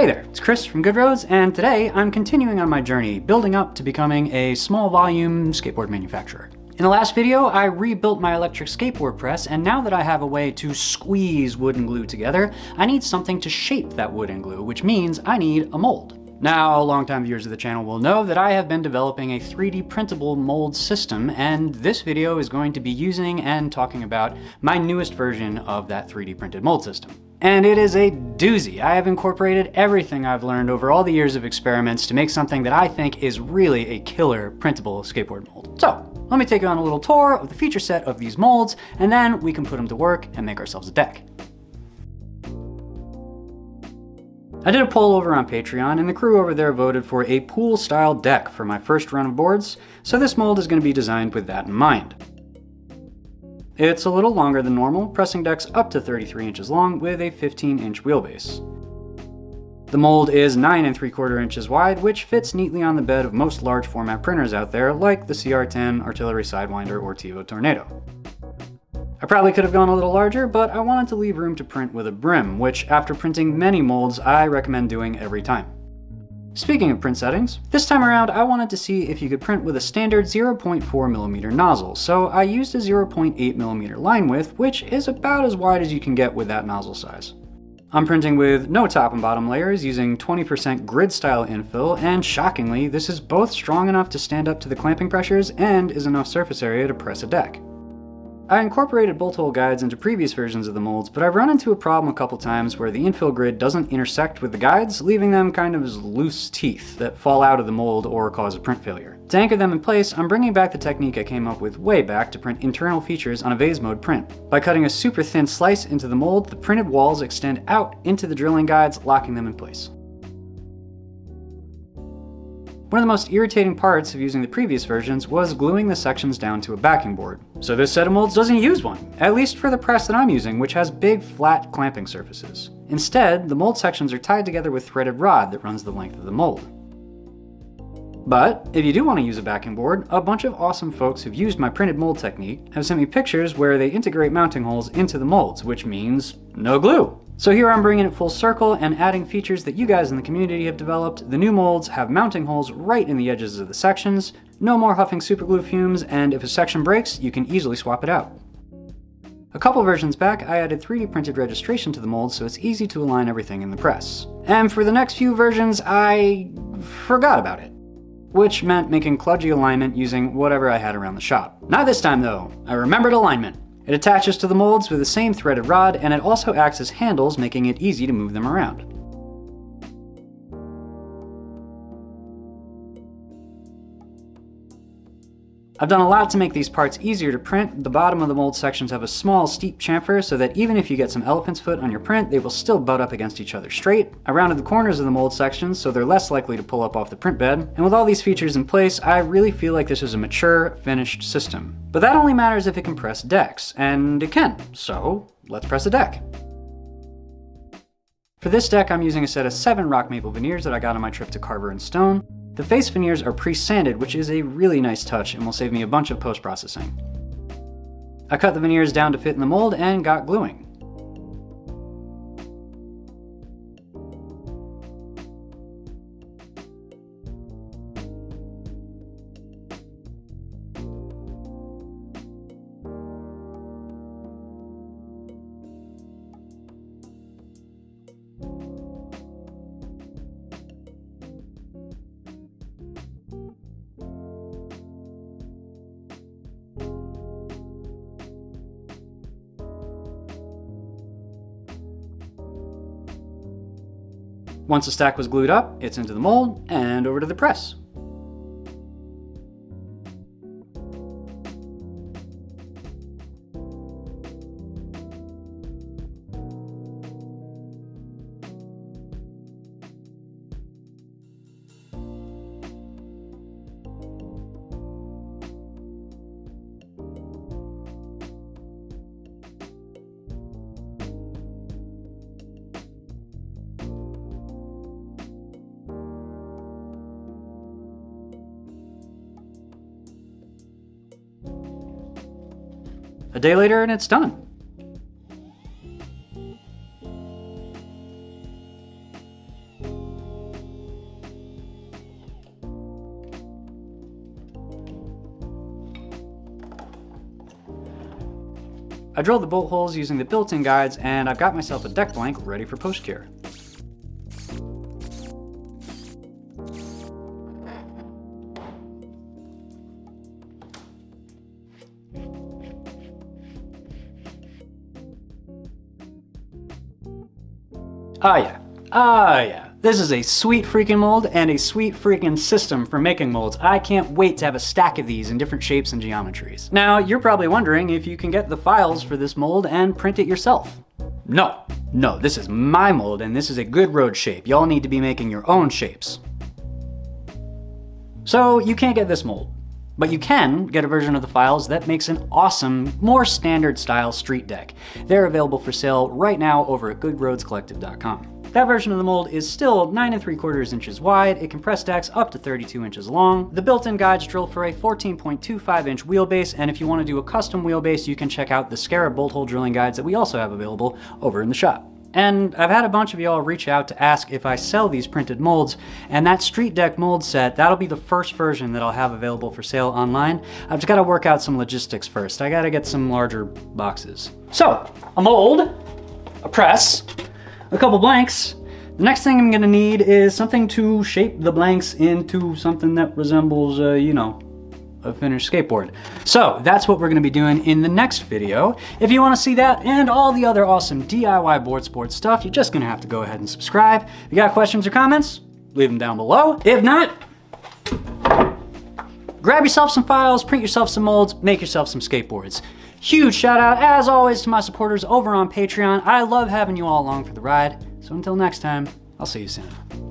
Hey there, it's Chris from Good Roads, and today I'm continuing on my journey building up to becoming a small volume skateboard manufacturer. In the last video, I rebuilt my electric skateboard press, and now that I have a way to squeeze wood and glue together, I need something to shape that wood and glue, which means I need a mold. Now, longtime viewers of the channel will know that I have been developing a 3D printable mold system, and this video is going to be using and talking about my newest version of that 3D printed mold system. And it is a doozy. I have incorporated everything I've learned over all the years of experiments to make something that I think is really a killer printable skateboard mold. So, let me take you on a little tour of the feature set of these molds, and then we can put them to work and make ourselves a deck. I did a poll over on Patreon, and the crew over there voted for a pool-style deck for my first run of boards, so this mold is going to be designed with that in mind. It's a little longer than normal, pressing decks up to 33 inches long with a 15-inch wheelbase. The mold is 9 3/4 inches wide, which fits neatly on the bed of most large format printers out there, like the CR10, Artillery Sidewinder, or Tevo Tornado. I probably could have gone a little larger, but I wanted to leave room to print with a brim, which after printing many molds, I recommend doing every time. Speaking of print settings, this time around I wanted to see if you could print with a standard 0.4mm nozzle, so I used a 0.8mm line width, which is about as wide as you can get with that nozzle size. I'm printing with no top and bottom layers, using 20% grid style infill, and shockingly, this is both strong enough to stand up to the clamping pressures and is enough surface area to press a deck. I incorporated bolt hole guides into previous versions of the molds, but I've run into a problem a couple times where the infill grid doesn't intersect with the guides, leaving them kind of as loose teeth that fall out of the mold or cause a print failure. To anchor them in place, I'm bringing back the technique I came up with way back to print internal features on a vase mode print. By cutting a super thin slice into the mold, the printed walls extend out into the drilling guides, locking them in place. One of the most irritating parts of using the previous versions was gluing the sections down to a backing board. So this set of molds doesn't use one, at least for the press that I'm using, which has big flat clamping surfaces. Instead, the mold sections are tied together with threaded rod that runs the length of the mold. But if you do want to use a backing board, a bunch of awesome folks who've used my printed mold technique have sent me pictures where they integrate mounting holes into the molds, which means no glue. So here I'm bringing it full circle and adding features that you guys in the community have developed. The new molds have mounting holes right in the edges of the sections, no more huffing superglue fumes, and if a section breaks, you can easily swap it out. A couple versions back, I added 3D printed registration to the mold so it's easy to align everything in the press. And for the next few versions, I forgot about it, which meant making kludgy alignment using whatever I had around the shop. Not this time though, I remembered alignment. It attaches to the molds with the same threaded rod, and it also acts as handles, making it easy to move them around. I've done a lot to make these parts easier to print. The bottom of the mold sections have a small, steep chamfer so that even if you get some elephant's foot on your print, they will still butt up against each other straight. I rounded the corners of the mold sections so they're less likely to pull up off the print bed. And with all these features in place, I really feel like this is a mature, finished system. But that only matters if it can press decks, and it can. So let's press a deck. For this deck, I'm using a set of 7 rock maple veneers that I got on my trip to Carver and Stone. The face veneers are pre-sanded, which is a really nice touch and will save me a bunch of post-processing. I cut the veneers down to fit in the mold and got gluing. Once the stack was glued up, it's into the mold and over to the press. A day later and it's done. I drilled the bolt holes using the built-in guides, and I've got myself a deck blank ready for post-cure. Ah yeah. This is a sweet freaking mold and a sweet freaking system for making molds. I can't wait to have a stack of these in different shapes and geometries. Now, you're probably wondering if you can get the files for this mold and print it yourself. No, this is my mold and this is a good road shape. Y'all need to be making your own shapes. So you can't get this mold, but you can get a version of the files that makes an awesome, more standard style street deck. They're available for sale right now over at goodroadscollective.com. That version of the mold is still 9 3/4 inches wide. It can press decks up to 32 inches long. The built-in guides drill for a 14.25 inch wheelbase, and if you want to do a custom wheelbase, you can check out the Scarab bolt hole drilling guides that we also have available over in the shop. And I've had a bunch of y'all reach out to ask if I sell these printed molds, and that street deck mold set, that'll be the first version that I'll have available for sale online. I've just got to work out some logistics first. I got to get some larger boxes. So, a mold, a press, a couple blanks. The next thing I'm gonna need is something to shape the blanks into something that resembles, a finished skateboard. So that's what we're gonna be doing in the next video. If you wanna see that and all the other awesome DIY board sport stuff, you're just gonna have to go ahead and subscribe. If you got questions or comments, leave them down below. If not, grab yourself some files, print yourself some molds, make yourself some skateboards. Huge shout out, as always, to my supporters over on Patreon. I love having you all along for the ride. So until next time, I'll see you soon.